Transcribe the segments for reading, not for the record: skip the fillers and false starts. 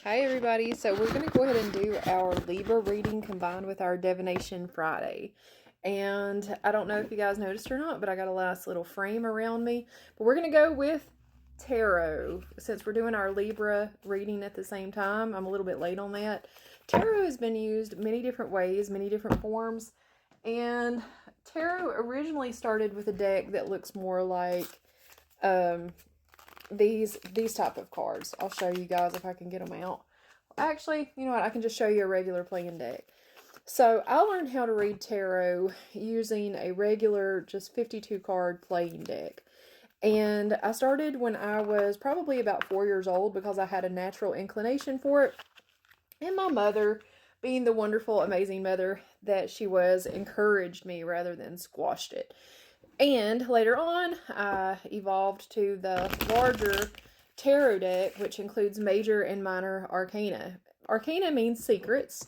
Hi everybody, so we're going to go ahead and do our Libra reading combined with our Divination Friday. And I don't know if you guys noticed or not, but I got a nice little frame around me. But we're going to go with Tarot. Since we're doing our Libra reading at the same time, I'm a little bit late on that. Tarot has been used many different ways, many different forms. And Tarot originally started with a deck that looks more like these type of cards. I'll show you guys if I can get them out. Actually, you know what? I can just show you a regular playing deck. So I learned how to read tarot using a regular, just 52 card playing deck. And I started when I was probably about 4 years old because I had a natural inclination for it. And my mother, being the wonderful, amazing mother that she was, encouraged me rather than squashed it. And later on, I evolved to the larger tarot deck, which includes major and minor arcana. Arcana means secrets,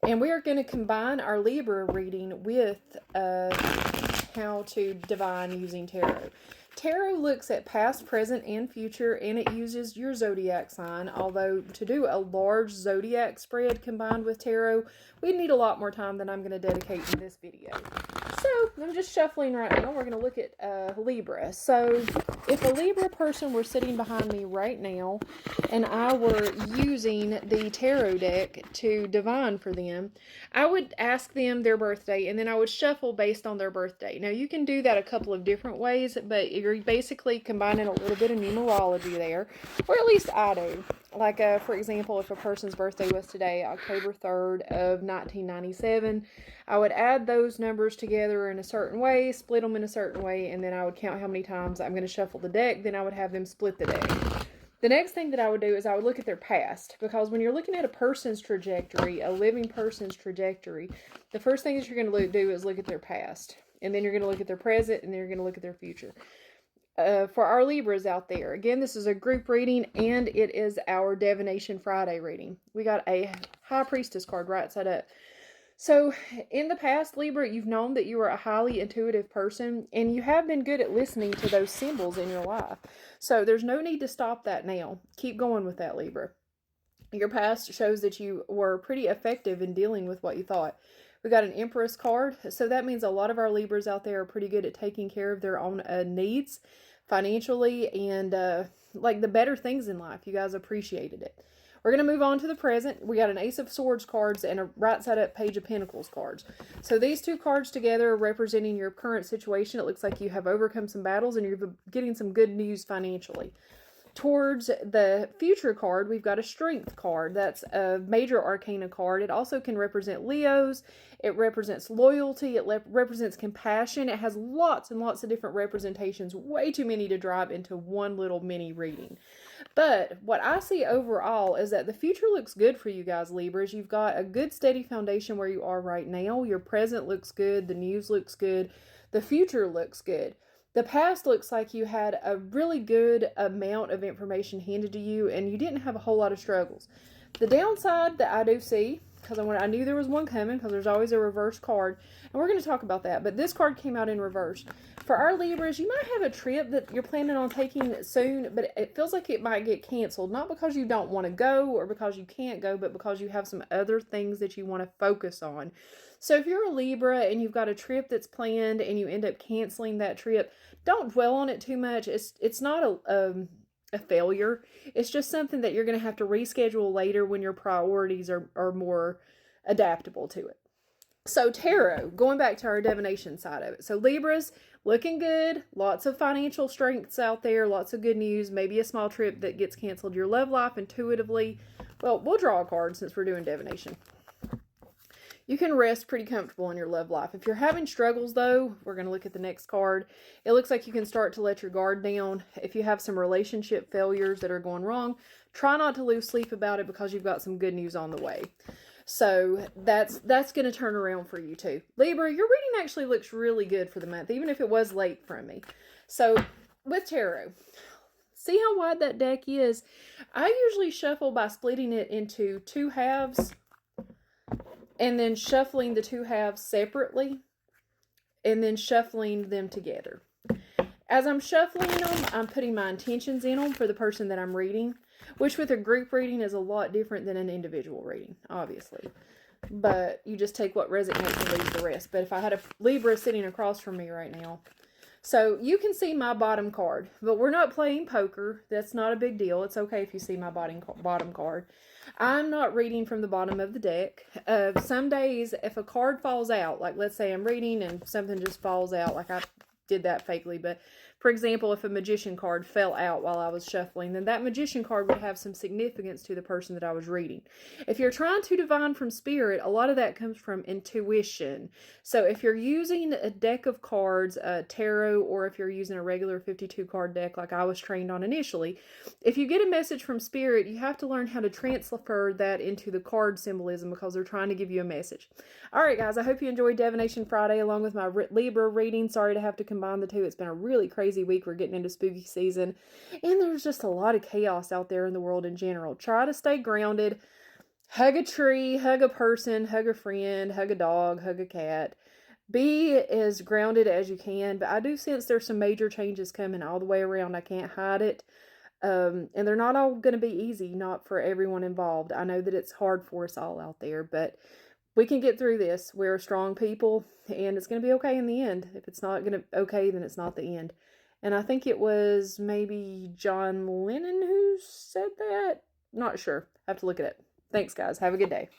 and we are going to combine our Libra reading with how to divine using tarot. Tarot looks at past, present, and future, and it uses your zodiac sign. Although to do a large zodiac spread combined with tarot, we need a lot more time than I'm going to dedicate in this video. So I'm just shuffling right now. We're going to look at Libra. So if a Libra person were sitting behind me right now and I were using the tarot deck to divine for them, I would ask them their birthday and then I would shuffle based on their birthday. Now you can do that a couple of different ways, but you're basically combining a little bit of numerology there, or at least I do. Like, for example, if a person's birthday was today, October 3rd of 1997, I would add those numbers together in a certain way, split them in a certain way, and then I would count how many times I'm going to shuffle the deck. Then I would have them split the deck. The next thing that I would do is I would look at their past, because when you're looking at a person's trajectory, a living person's trajectory, the first thing that you're going to do is look at their past. And then you're going to look at their present, and then you're going to look at their future. For our Libras out there, again, this is a group reading, and it is our Divination Friday reading. We got a High Priestess card right side up. So, in the past, Libra, you've known that you are a highly intuitive person, and you have been good at listening to those symbols in your life. So, there's no need to stop that now. Keep going with that, Libra. Your past shows that you were pretty effective in dealing with what you thought. We got an Empress card, so that means a lot of our Libras out there are pretty good at taking care of their own needs financially and like the better things in life. You guys appreciated it. We're going to move on to the present. We got an Ace of Swords cards and a right side up Page of Pentacles cards. So these two cards together are representing your current situation. It looks like you have overcome some battles and you're getting some good news financially. Towards the future card, we've got a Strength card. That's a major arcana card. It also can represent Leos. It represents loyalty. It represents compassion. It has lots and lots of different representations. Way too many to drive into one little mini reading. But what I see overall is that the future looks good for you guys, Libras. You've got a good steady foundation where you are right now. Your present looks good. The news looks good. The future looks good. The past looks like you had a really good amount of information handed to you and you didn't have a whole lot of struggles. The downside that I do see, because I knew there was one coming, because there's always a reverse card, and we're going to talk about that, but this card came out in reverse. For our Libras, you might have a trip that you're planning on taking soon, but it feels like it might get canceled, not because you don't want to go or because you can't go, but because you have some other things that you want to focus on. So if you're a Libra and you've got a trip that's planned and you end up canceling that trip, don't dwell on it too much. It's not a failure. It's just something that you're going to have to reschedule later when your priorities are more adaptable to it. So tarot, going back to our divination side of it. So Libras, looking good. Lots of financial strengths out there. Lots of good news. Maybe a small trip that gets canceled. Your love life intuitively. Well, we'll draw a card since we're doing divination. You can rest pretty comfortable in your love life. If you're having struggles, though, we're going to look at the next card. It looks like you can start to let your guard down. If you have some relationship failures that are going wrong, try not to lose sleep about it because you've got some good news on the way. So that's going to turn around for you too. Libra, your reading actually looks really good for the month, even if it was late from me. So with tarot, see how wide that deck is? I usually shuffle by splitting it into two halves and then shuffling the two halves separately and then shuffling them together. As I'm shuffling them, I'm putting my intentions in them for the person that I'm reading. which with a group reading is a lot different than an individual reading, obviously. But you just take what resonates and leave the rest. But if I had a Libra sitting across from me right now, so you can see my bottom card, but we're not playing poker. That's not a big deal. It's okay if you see my bottom card. I'm not reading from the bottom of the deck. Some days, if a card falls out, like let's say I'm reading and something just falls out, like I did that fakely, but for example, if a magician card fell out while I was shuffling, then that magician card would have some significance to the person that I was reading. If you're trying to divine from spirit, a lot of that comes from intuition. So if you're using a deck of cards, tarot, or if you're using a regular 52 card deck like I was trained on initially, if you get a message from spirit, you have to learn how to transfer that into the card symbolism because they're trying to give you a message. All right, guys, I hope you enjoyed Divination Friday along with my Libra reading. Sorry to have to combine the two. It's been a really crazy week. We're getting into spooky season, and there's just a lot of chaos out there in the world in general. Try to stay grounded. Hug a tree, hug a person, hug a friend, hug a dog, hug a cat. Be as grounded as you can, but I do sense there's some major changes coming all the way around. I can't hide it. And they're not all going to be easy, not for everyone involved. I know that it's hard for us all out there, but we can get through this. We're strong people, and it's going to be okay in the end. If it's not going to okay, then it's not the end. And I think it was maybe John Lennon who said that. Not sure. I have to look at it. Thanks, guys. Have a good day.